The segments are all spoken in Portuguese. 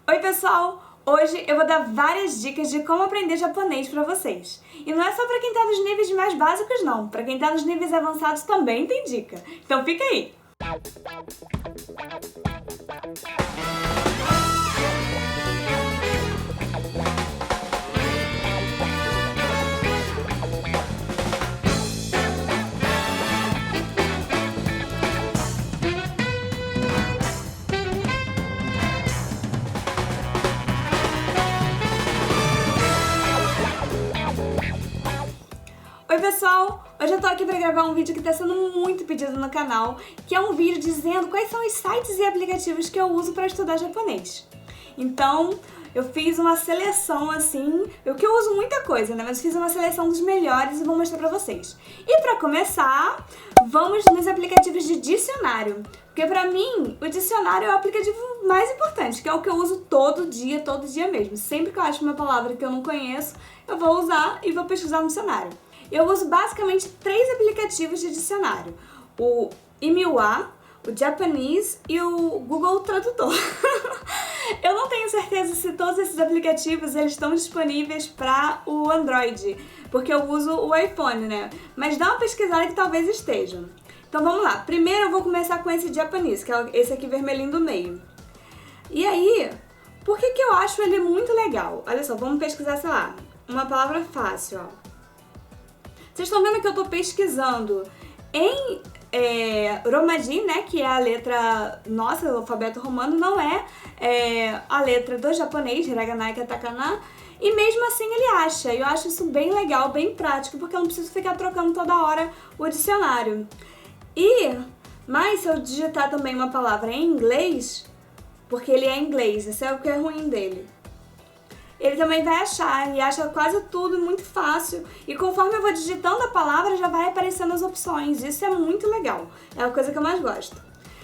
Oi pessoal! Hoje eu vou dar várias dicas de como aprender japonês pra vocês. E não é só pra quem tá nos níveis mais básicos não, pra quem tá nos níveis avançados também tem dica. Então fica aí! Oi pessoal! Hoje eu tô aqui pra gravar um vídeo que tá sendo muito pedido no canal, que é um vídeo dizendo quais são os sites e aplicativos que eu uso pra estudar japonês. Então, eu fiz uma seleção assim, que eu uso muita coisa, né? Mas fiz uma seleção dos melhores e vou mostrar pra vocês. E pra começar, vamos nos aplicativos de dicionário. Porque pra mim, o dicionário é o aplicativo mais importante, que é o que eu uso todo dia mesmo. Sempre que eu acho uma palavra que eu não conheço, eu vou usar e vou pesquisar no dicionário. Eu uso basicamente 3 aplicativos de dicionário. O Imiwa, o Japanese e o Google Tradutor. Eu não tenho certeza se todos esses aplicativos eles estão disponíveis para o Android, porque eu uso o iPhone, né? Mas dá uma pesquisada que talvez estejam. Então vamos lá. Primeiro eu vou começar com esse Japanese, que é esse aqui vermelhinho do meio. E aí, por que eu acho ele muito legal? Olha só, vamos pesquisar, sei lá, uma palavra fácil, ó. Vocês estão vendo que eu tô pesquisando em Romaji, né, que é a letra nossa, o alfabeto romano, não é a letra do japonês, hiragana e katakana, e mesmo assim ele acha. Eu acho isso bem legal, bem prático, porque eu não preciso ficar trocando toda hora o dicionário. Mas se eu digitar também uma palavra em inglês, porque ele é inglês, esse é o que é ruim dele, ele também vai achar, e acha quase tudo muito fácil. E conforme eu vou digitando a palavra, já vai aparecendo as opções. Isso é muito legal, é a coisa que eu mais gosto.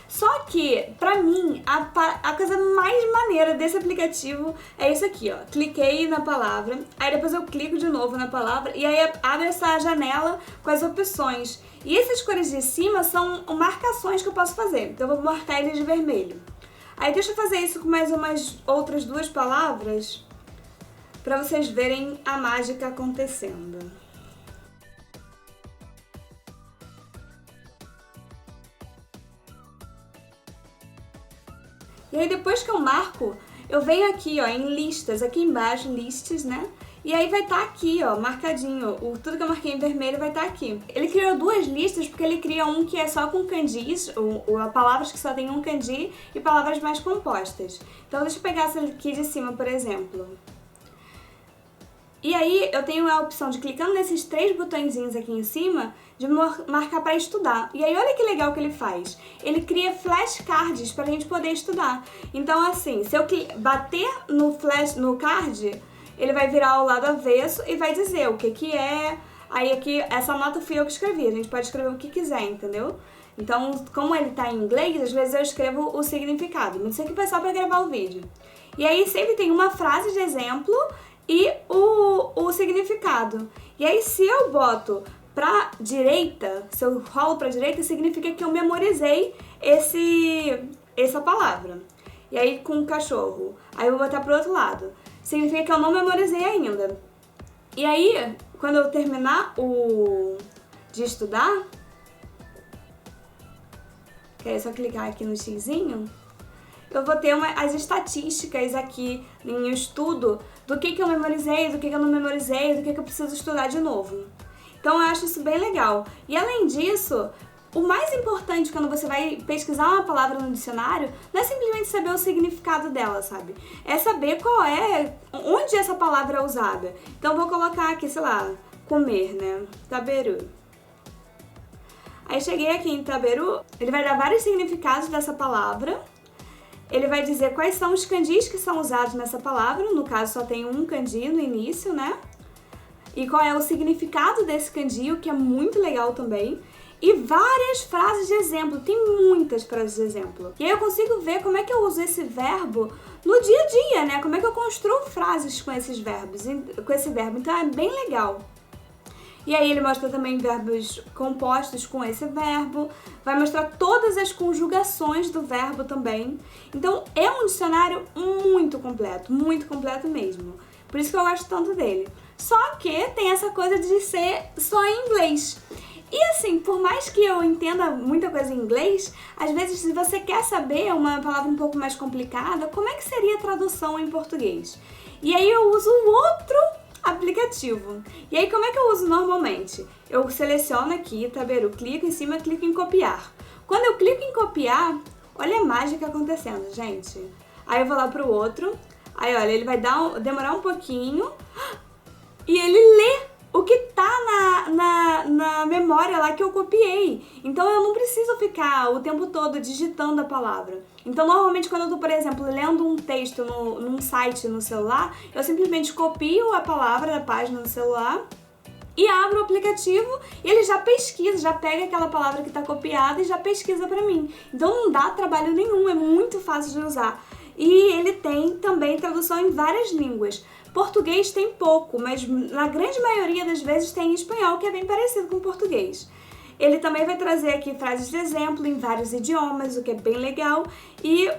Só que, pra mim, a coisa mais maneira desse aplicativo é isso aqui, ó. Cliquei na palavra, aí depois eu clico de novo na palavra, e aí abre essa janela com as opções. E essas cores de cima são marcações que eu posso fazer, então eu vou marcar eles de vermelho. Aí deixa eu fazer isso com mais umas outras 2 palavras, para vocês verem a mágica acontecendo. E aí depois que eu marco, eu venho aqui, ó, em listas, aqui embaixo, listas, né? E aí vai estar aqui, ó, marcadinho, tudo que eu marquei em vermelho vai estar aqui. Ele criou 2 listas porque ele cria um que é só com kanjis, palavras que só tem um kanji e palavras mais compostas. Então deixa eu pegar essa aqui de cima, por exemplo. E aí eu tenho a opção de, clicando nesses 3 botõezinhos aqui em cima, de marcar para estudar. E aí olha que legal que ele faz. Ele cria flashcards para a gente poder estudar. Então assim, se eu bater no card, ele vai virar ao lado avesso e vai dizer o que é. Aí aqui, essa nota fui eu que escrevi, a gente pode escrever o que quiser, entendeu? Então, como ele tá em inglês, às vezes eu escrevo o significado. Mas isso aqui foi só para gravar o vídeo. E aí sempre tem uma frase de exemplo e o significado. E aí se eu boto pra direita, se eu rolo pra direita, significa que eu memorizei essa palavra. E aí com o cachorro, aí eu vou botar pro outro lado, significa que eu não memorizei ainda. E aí, quando eu terminar de estudar, que é só clicar aqui no xizinho, eu vou ter as estatísticas aqui em estudo do que eu memorizei, do que eu não memorizei, do que eu preciso estudar de novo. Então eu acho isso bem legal. E além disso, o mais importante quando você vai pesquisar uma palavra no dicionário não é simplesmente saber o significado dela, sabe? É saber onde essa palavra é usada. Então eu vou colocar aqui, sei lá, comer, né? Taberu. Aí cheguei aqui em taberu, ele vai dar vários significados dessa palavra. Ele vai dizer quais são os kanjis que são usados nessa palavra, no caso só tem um kanji no início, né? E qual é o significado desse kanji, o que é muito legal também. E várias frases de exemplo, tem muitas frases de exemplo. E aí eu consigo ver como é que eu uso esse verbo no dia a dia, né? Como é que eu construo frases com esses verbos, com esse verbo, então é bem legal. E aí ele mostra também verbos compostos com esse verbo, vai mostrar todas as conjugações do verbo também. Então é um dicionário muito completo mesmo. Por isso que eu gosto tanto dele. Só que tem essa coisa de ser só em inglês. E assim, por mais que eu entenda muita coisa em inglês, às vezes se você quer saber uma palavra um pouco mais complicada, como é que seria a tradução em português? E aí eu uso outro aplicativo. E aí como é que eu uso normalmente? Eu seleciono aqui, Taberu, clico em cima, clico em copiar. Quando eu clico em copiar, olha a mágica acontecendo, gente. Aí eu vou lá pro outro, aí olha, ele vai demorar um pouquinho e ele lê o que tá na memória lá que eu copiei. Então eu não preciso ficar o tempo todo digitando a palavra. Então normalmente quando eu tô, por exemplo, lendo um texto num site no celular, eu simplesmente copio a palavra da página no celular e abro o aplicativo e ele já pesquisa, já pega aquela palavra que tá copiada e já pesquisa pra mim. Então não dá trabalho nenhum, é muito fácil de usar. E ele tem também tradução em várias línguas. Português tem pouco, mas na grande maioria das vezes tem em espanhol, que é bem parecido com o português. Ele também vai trazer aqui frases de exemplo em vários idiomas, o que é bem legal, e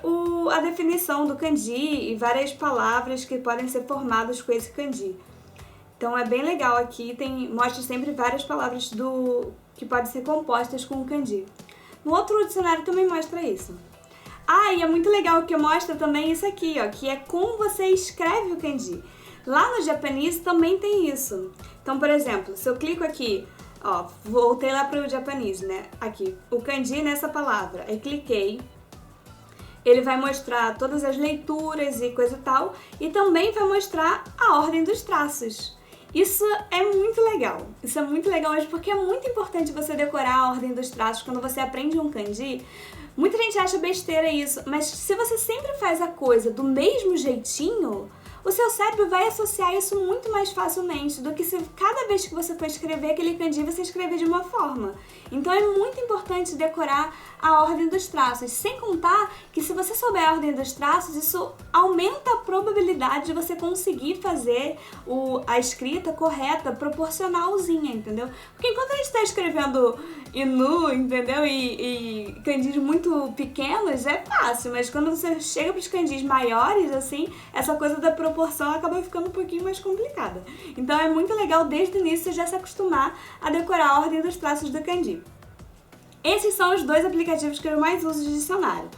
a definição do kanji e várias palavras que podem ser formadas com esse kanji. Então é bem legal aqui, mostra sempre várias palavras que podem ser compostas com o kanji. No outro dicionário também mostra isso. E é muito legal que mostra também isso aqui, ó, que é como você escreve o kanji. Lá no japonês também tem isso. Então, por exemplo, se eu clico aqui, ó, voltei lá pro japonês, né? Aqui, o kanji nessa palavra. Aí cliquei. Ele vai mostrar todas as leituras e coisa e tal. E também vai mostrar a ordem dos traços. Isso é muito legal. Isso é muito legal mesmo, porque é muito importante você decorar a ordem dos traços quando você aprende um kanji. Muita gente acha besteira isso, mas se você sempre faz a coisa do mesmo jeitinho, o seu cérebro vai associar isso muito mais facilmente do que se cada vez que você for escrever aquele kanji, você escrever de uma forma. Então é muito importante decorar a ordem dos traços, sem contar que se você souber a ordem dos traços, isso aumenta a probabilidade de você conseguir fazer a escrita correta, proporcionalzinha, entendeu? Porque enquanto a gente está escrevendo inu, entendeu? E kanjis muito pequenos, é fácil, mas quando você chega para os kanjis maiores, assim, essa coisa da proporção acaba ficando um pouquinho mais complicada. Então é muito legal desde o início você já se acostumar a decorar a ordem dos traços do kanji. Esses são os dois aplicativos que eu mais uso de dicionário.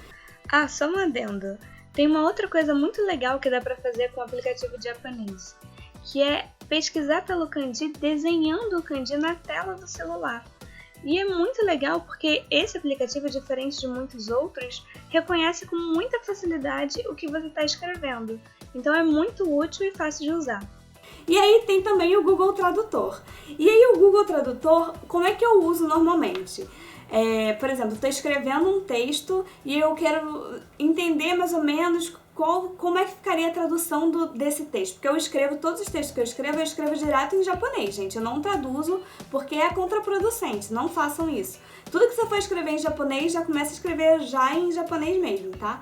Só um adendo. Tem uma outra coisa muito legal que dá pra fazer com o aplicativo de japonês, que é pesquisar pelo kanji desenhando o kanji na tela do celular. E é muito legal porque esse aplicativo, diferente de muitos outros, reconhece com muita facilidade o que você está escrevendo. Então é muito útil e fácil de usar. E aí tem também o Google Tradutor. E aí o Google Tradutor, como é que eu uso normalmente? Por exemplo, estou escrevendo um texto e eu quero entender mais ou menos como é que ficaria a tradução desse texto. Porque eu escrevo, todos os textos que eu escrevo direto em japonês, gente. Eu não traduzo porque é contraproducente, não façam isso. Tudo que você for escrever em japonês, já começa a escrever já em japonês mesmo, tá?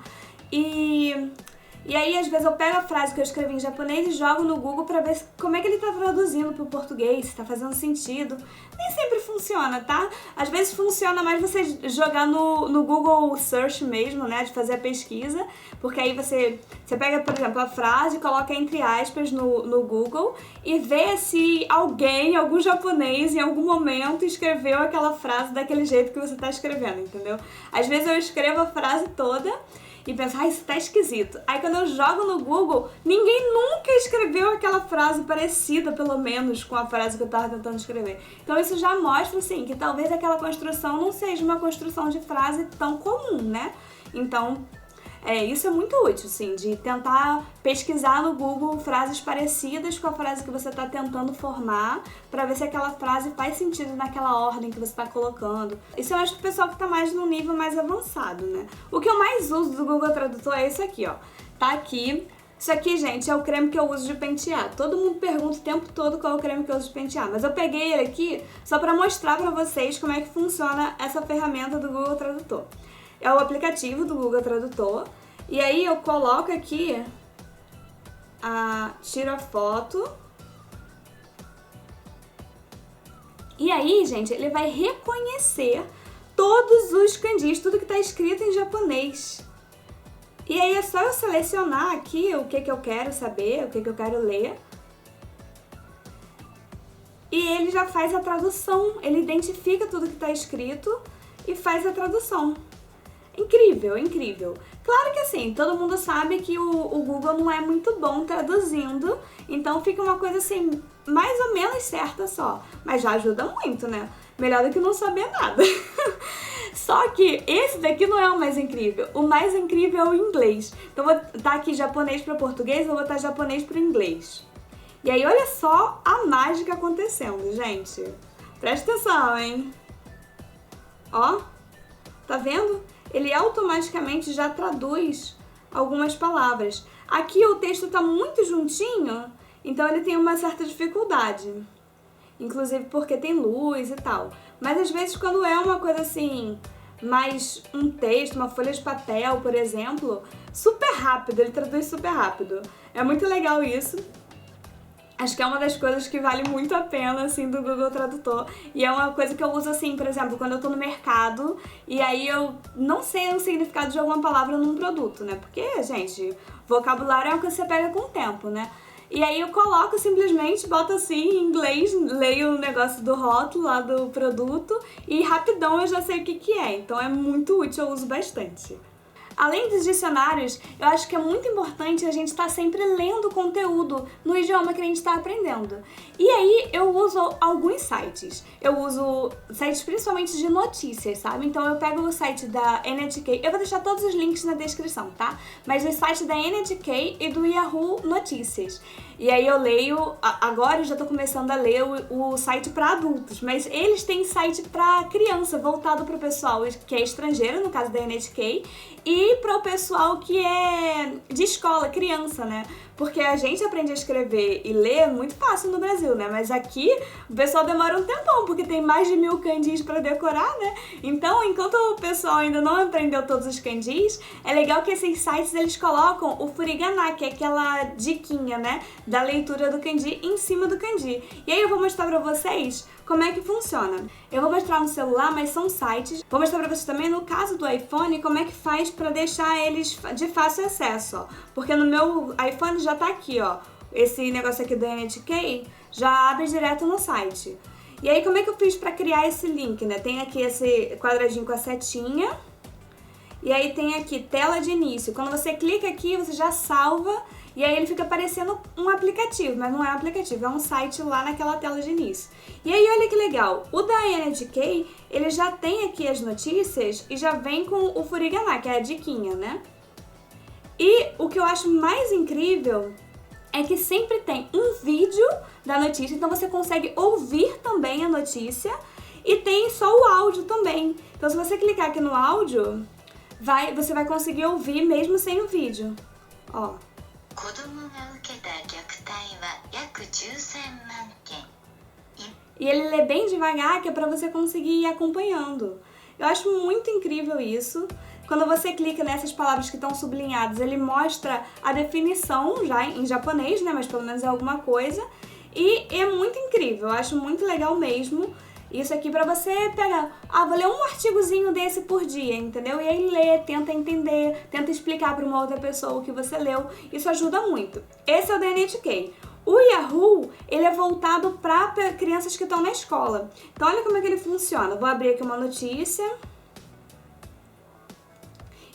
E aí, às vezes, eu pego a frase que eu escrevi em japonês e jogo no Google pra ver como é que ele tá traduzindo pro português, se tá fazendo sentido. Nem sempre funciona, tá? Às vezes funciona mais você jogar no Google Search mesmo, né? De fazer a pesquisa, porque aí você pega, por exemplo, a frase, coloca entre aspas no Google e vê se algum japonês, em algum momento, escreveu aquela frase daquele jeito que você tá escrevendo, entendeu? Às vezes eu escrevo a frase toda e penso, isso tá esquisito. Aí quando eu jogo no Google, ninguém nunca escreveu aquela frase parecida, pelo menos, com a frase que eu tava tentando escrever. Então isso já mostra, assim, que talvez aquela construção não seja uma construção de frase tão comum, né? Então, isso é muito útil, sim, de tentar pesquisar no Google frases parecidas com a frase que você está tentando formar, para ver se aquela frase faz sentido naquela ordem que você está colocando. Isso eu acho que o pessoal que está mais no nível mais avançado, né? O que eu mais uso do Google Tradutor é isso aqui, ó. Tá aqui. Isso aqui, gente, é o creme que eu uso de pentear. Todo mundo pergunta o tempo todo qual é o creme que eu uso de pentear, mas eu peguei ele aqui só para mostrar para vocês como é que funciona essa ferramenta do Google Tradutor. É o aplicativo do Google Tradutor. E aí eu coloco aqui, tiro a foto E aí, gente, ele vai reconhecer todos os kanjis, tudo que tá escrito em japonês. E aí é só eu selecionar aqui o que eu quero saber, o que eu quero ler. E ele já faz a tradução, ele identifica tudo que tá escrito e faz a tradução. Incrível, incrível. Claro que assim, todo mundo sabe que o Google não é muito bom traduzindo, então fica uma coisa assim, mais ou menos certa só. Mas já ajuda muito, né? Melhor do que não saber nada. Só que esse daqui não é o mais incrível. O mais incrível é o inglês. Então vou botar aqui japonês para português, vou botar japonês para inglês. E aí olha só a mágica acontecendo, gente. Presta atenção, hein? Ó, tá vendo? Ele automaticamente já traduz algumas palavras. Aqui o texto tá muito juntinho, então ele tem uma certa dificuldade. Inclusive porque tem luz e tal. Mas às vezes quando é uma coisa assim, mais um texto, uma folha de papel, por exemplo, super rápido, ele traduz super rápido. É muito legal isso. Acho que é uma das coisas que vale muito a pena, assim, do Google Tradutor. E é uma coisa que eu uso, assim, por exemplo, quando eu tô no mercado e aí eu não sei o significado de alguma palavra num produto, né? Porque, gente, vocabulário é uma coisa que você pega com o tempo, né? E aí eu coloco simplesmente, boto assim em inglês, leio o negócio do rótulo lá do produto e rapidão eu já sei o que é. Então é muito útil, eu uso bastante. Além dos dicionários, eu acho que é muito importante a gente estar sempre lendo conteúdo no idioma que a gente está aprendendo. E aí eu uso alguns sites. Eu uso sites principalmente de notícias, sabe? Então eu pego o site da NHK, eu vou deixar todos os links na descrição, tá? Mas o site da NHK e do Yahoo Notícias. E aí eu leio, agora eu já tô começando a ler o site para adultos, mas eles têm site para criança, voltado para o pessoal que é estrangeiro, no caso da NHK, e para o pessoal que é de escola, criança, né? Porque a gente aprende a escrever e ler muito fácil no Brasil, né? Mas aqui o pessoal demora um tempão, porque tem mais de 1000 kanjis para decorar, né? Então, enquanto o pessoal ainda não aprendeu todos os kanjis, é legal que esses sites eles colocam o furigana, que é aquela diquinha, né? Da leitura do kanji em cima do kanji. E aí eu vou mostrar pra vocês como é que funciona. Eu vou mostrar no celular, mas são sites. Vou mostrar pra vocês também, no caso do iPhone, como é que faz pra deixar eles de fácil acesso, ó. Porque no meu iPhone já tá aqui, ó. Esse negócio aqui do NHK já abre direto no site. E aí, como é que eu fiz pra criar esse link, né? Tem aqui esse quadradinho com a setinha. E aí tem aqui, tela de início. Quando você clica aqui, você já salva. E aí ele fica parecendo um aplicativo, mas não é um aplicativo, é um site lá naquela tela de início. E aí olha que legal, o da NHK, ele já tem aqui as notícias e já vem com o furigana, que é a diquinha, né? E o que eu acho mais incrível é que sempre tem um vídeo da notícia, então você consegue ouvir também a notícia e tem só o áudio também. Então se você clicar aqui no áudio, você vai conseguir ouvir mesmo sem o vídeo. Ó. E ele lê bem devagar, que é pra você conseguir ir acompanhando. Eu acho muito incrível isso. Quando você clica nessas palavras que estão sublinhadas, ele mostra a definição já em japonês, né? Mas pelo menos é alguma coisa. E é muito incrível, eu acho muito legal mesmo. Isso aqui pra você pegar, vou ler um artigozinho desse por dia, entendeu? E aí lê, tenta entender, tenta explicar pra uma outra pessoa o que você leu. Isso ajuda muito. Esse é o da NHK. O Yahoo, ele é voltado pra crianças que estão na escola. Então olha como é que ele funciona. Vou abrir aqui uma notícia.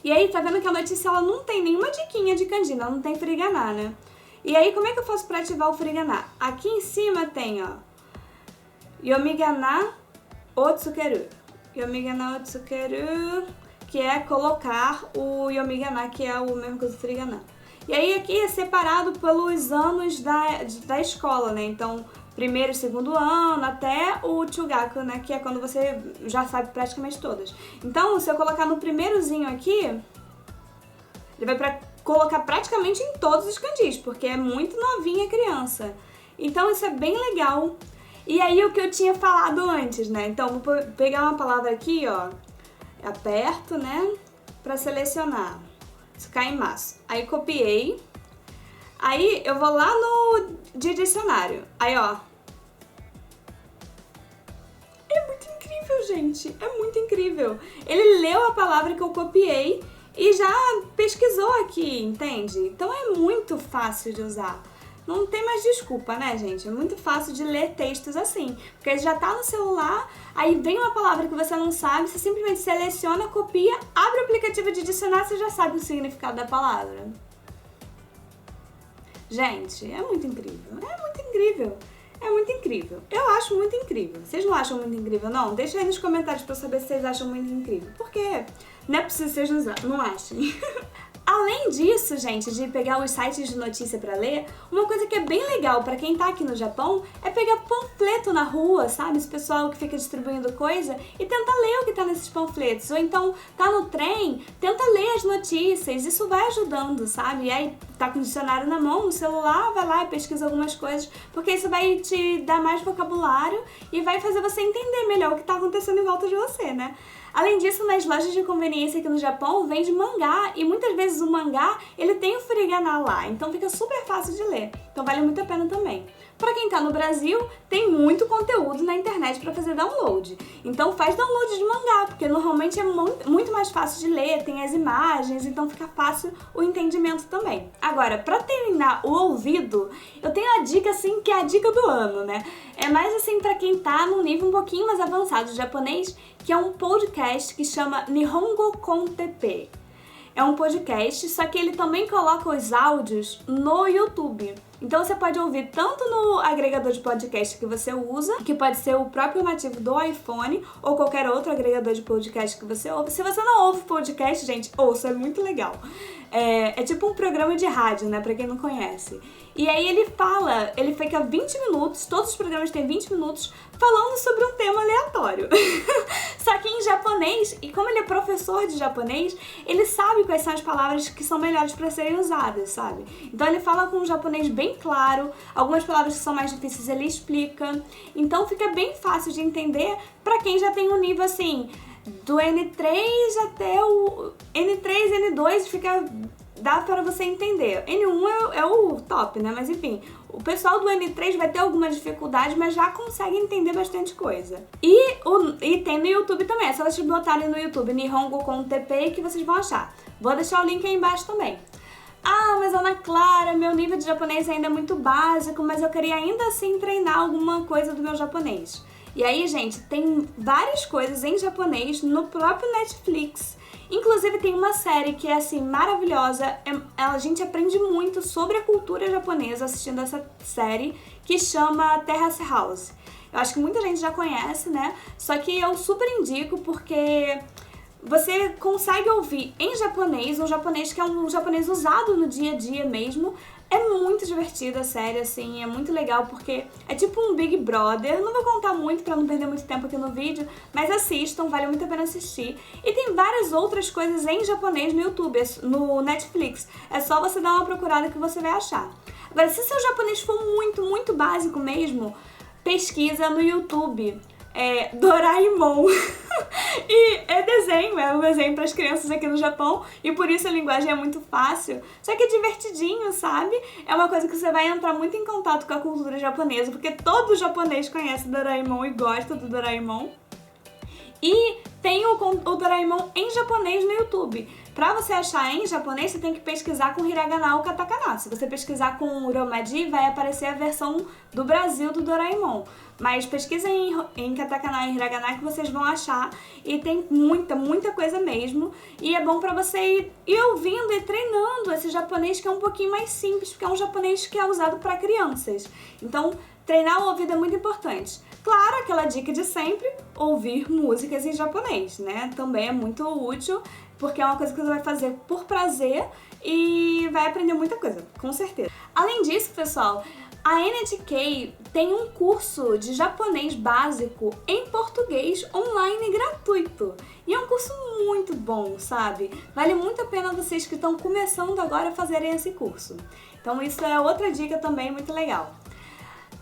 E aí, tá vendo que a notícia ela não tem nenhuma diquinha de kanji, não tem furigana, né? E aí, como é que eu faço pra ativar o furigana? Aqui em cima tem, ó, Yomigana Otsukeru. Yomigana Otsukeru, que é colocar o Yomigana, que é o mesmo que o furigana. E aí aqui é separado pelos anos da escola, né? Então, primeiro e segundo ano, até o Chugaku, né? Que é quando você já sabe praticamente todas. Então, se eu colocar no primeirozinho aqui, ele vai colocar praticamente em todos os kanjis, porque é muito novinha a criança. Então, isso é bem legal. E aí, o que eu tinha falado antes, né? Então, vou pegar uma palavra aqui, ó. Aperto, né? Pra selecionar. Tsukaimasu. Aí, copiei. Aí, eu vou lá no de dicionário. Aí, ó. incrível, gente. É muito incrível. Ele leu a palavra que eu copiei e já pesquisou aqui, entende? Então é muito fácil de usar. Não tem mais desculpa, né, gente? É muito fácil de ler textos assim. Porque já tá no celular, aí vem uma palavra que você não sabe, você simplesmente seleciona, copia, abre o aplicativo de dicionário, você já sabe o significado da palavra. Gente, é muito incrível. É muito incrível. É muito incrível. Eu acho muito incrível. Vocês não acham muito incrível, não? Deixa aí nos comentários pra eu saber se vocês acham muito incrível. Porque não é possível que vocês não achem. Além disso, gente, de pegar os sites de notícia pra ler, uma coisa que é bem legal pra quem tá aqui no Japão é pegar panfleto na rua, sabe? Esse pessoal que fica distribuindo coisa e tenta ler o que tá nesses panfletos. Ou então tá no trem, tenta ler as notícias. Isso vai ajudando, sabe? E aí tá com o dicionário na mão, no celular, vai lá e pesquisa algumas coisas, porque isso vai te dar mais vocabulário e vai fazer você entender melhor o que tá acontecendo em volta de você, né? Além disso, nas lojas de conveniência aqui no Japão, vende mangá, e muitas vezes o mangá, ele tem o furigana lá, então fica super fácil de ler. Então vale muito a pena também. Pra quem tá no Brasil, tem muito conteúdo na internet pra fazer download. Então faz download de mangá, porque normalmente é muito mais fácil de ler, tem as imagens, então fica fácil o entendimento também. Agora, pra treinar o ouvido, eu tenho a dica assim, que é a dica do ano, né? É mais assim pra quem tá num nível um pouquinho mais avançado de japonês, que é um podcast que chama Nihongo Konteppei. É um podcast, só que ele também coloca os áudios no YouTube. Então você pode ouvir tanto no agregador de podcast que você usa, que pode ser o próprio nativo do iPhone, ou qualquer outro agregador de podcast que você ouve. Se você não ouve podcast, gente, ouça, é muito legal. É tipo um programa de rádio, né, pra quem não conhece. E aí ele fica 20 minutos, todos os programas têm 20 minutos, falando sobre um tema aleatório. Só que em japonês, e como ele é professor de japonês, ele sabe quais são as palavras que são melhores para serem usadas, sabe? Então ele fala com um japonês bem claro, algumas palavras que são mais difíceis ele explica. Então fica bem fácil de entender para quem já tem um nível assim, do N3 até o N3, N2 dá para você entender. N1 é o top, né? Mas enfim, o pessoal do N3 vai ter alguma dificuldade, mas já consegue entender bastante coisa. E tem no YouTube também, é só vocês botarem no YouTube Nihongo Konteppei que vocês vão achar. Vou deixar o link aí embaixo também. Ah, mas Ana Clara, meu nível de japonês ainda é muito básico, mas eu queria ainda assim treinar alguma coisa do meu japonês. E aí, gente, tem várias coisas em japonês no próprio Netflix. Inclusive tem uma série que é assim maravilhosa, a gente aprende muito sobre a cultura japonesa assistindo essa série, que chama Terrace House. Eu acho que muita gente já conhece, né? Só que eu super indico porque você consegue ouvir em japonês, um japonês que é um japonês usado no dia a dia mesmo. É muito divertida a série, assim, é muito legal porque é tipo um Big Brother. Não vou contar muito pra não perder muito tempo aqui no vídeo, mas assistam, vale muito a pena assistir. E tem várias outras coisas em japonês no YouTube, no Netflix. É só você dar uma procurada que você vai achar. Agora, se seu japonês for muito, muito básico mesmo, pesquisa no YouTube. Doraemon. E é um desenho para as crianças aqui no Japão, e por isso a linguagem é muito fácil, só que é divertidinho, sabe? É uma coisa que você vai entrar muito em contato com a cultura japonesa, porque todo japonês conhece Doraemon e gosta do Doraemon. E tem o Doraemon em japonês no YouTube. Pra você achar em japonês, você tem que pesquisar com hiragana ou katakana. Se você pesquisar com romaji, vai aparecer a versão do Brasil do Doraemon. Mas pesquisem em katakana e hiragana que vocês vão achar. E tem muita, muita coisa mesmo. E é bom pra você ir ouvindo e treinando esse japonês que é um pouquinho mais simples, porque é um japonês que é usado pra crianças. Então, treinar o ouvido é muito importante. Claro, aquela dica de sempre, ouvir músicas em japonês, né? Também é muito útil, porque é uma coisa que você vai fazer por prazer e vai aprender muita coisa, com certeza. Além disso, pessoal, a NHK tem um curso de japonês básico em português online gratuito. E é um curso muito bom, sabe? Vale muito a pena vocês que estão começando agora a fazerem esse curso. Então isso é outra dica também muito legal.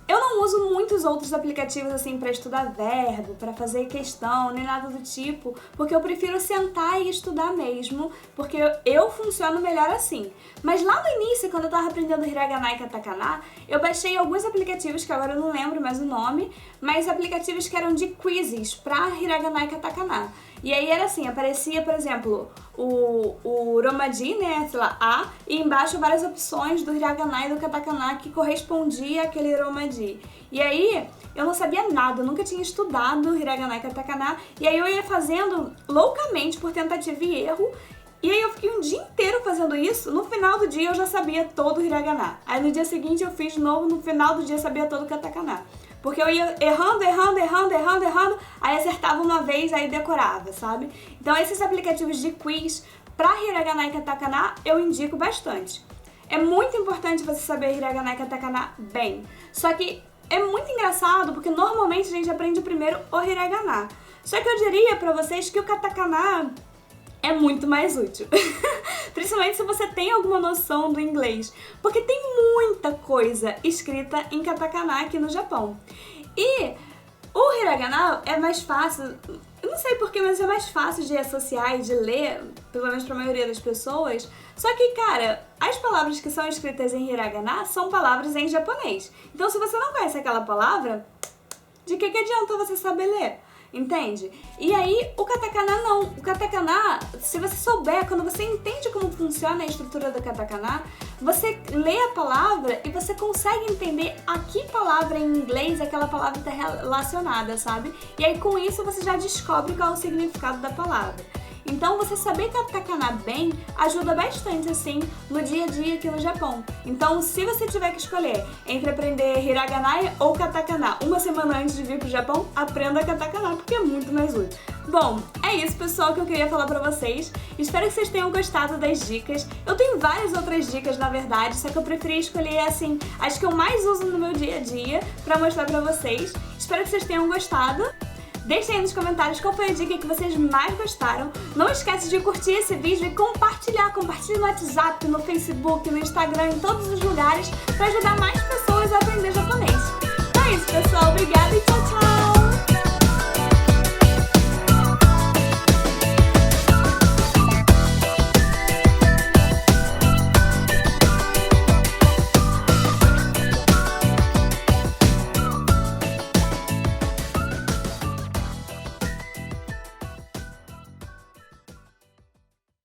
Eu não uso muitos outros aplicativos assim pra estudar verbo, pra fazer questão, nem nada do tipo, porque eu prefiro sentar e estudar mesmo, porque eu funciono melhor assim. Mas lá no início, quando eu tava aprendendo Hiragana e Katakana, eu baixei alguns aplicativos, que agora eu não lembro mais o nome, mas aplicativos que eram de quizzes pra Hiragana e Katakana. E aí era assim, aparecia, por exemplo, o Romaji, né, sei lá, A, e embaixo várias opções do Hiragana e do Katakana que correspondia àquele Romaji. E aí eu não sabia nada, eu nunca tinha estudado Hiragana e Katakana, e aí eu ia fazendo loucamente por tentativa e erro, e aí eu fiquei um dia inteiro fazendo isso, no final do dia eu já sabia todo o Hiragana. Aí no dia seguinte eu fiz de novo, no final do dia eu sabia todo o Katakana. Porque eu ia errando, aí acertava uma vez, aí decorava, sabe? Então esses aplicativos de quiz pra Hiragana e Katakana eu indico bastante. É muito importante você saber Hiragana e Katakana bem. Só que é muito engraçado porque normalmente a gente aprende primeiro o Hiragana. Só que eu diria pra vocês que o Katakana é muito mais útil. Principalmente se você tem alguma noção do inglês. Porque tem muita coisa escrita em Katakana aqui no Japão. E o Hiragana é mais fácil, eu não sei porquê, mas é mais fácil de associar e de ler, pelo menos pra maioria das pessoas. Só que, cara, as palavras que são escritas em Hiragana são palavras em japonês. Então se você não conhece aquela palavra, de que adianta você saber ler? Entende? E aí, o Katakana não. O Katakana, se você souber, quando você entende como funciona a estrutura do Katakana, você lê a palavra e você consegue entender a que palavra em inglês aquela palavra está relacionada, sabe? E aí, com isso, você já descobre qual é o significado da palavra. Então, você saber Katakana bem ajuda bastante, assim, no dia a dia aqui no Japão. Então, se você tiver que escolher entre aprender Hiragana ou Katakana uma semana antes de vir pro Japão, aprenda Katakana, porque é muito mais útil. Bom, é isso, pessoal, que eu queria falar pra vocês. Espero que vocês tenham gostado das dicas. Eu tenho várias outras dicas, na verdade, só que eu preferi escolher, assim, as que eu mais uso no meu dia a dia pra mostrar pra vocês. Espero que vocês tenham gostado. Deixem aí nos comentários qual foi a dica que vocês mais gostaram. Não esquece de curtir esse vídeo e compartilhar. Compartilhe no WhatsApp, no Facebook, no Instagram, em todos os lugares, para ajudar mais pessoas a aprender japonês. Então é isso, pessoal. Obrigada e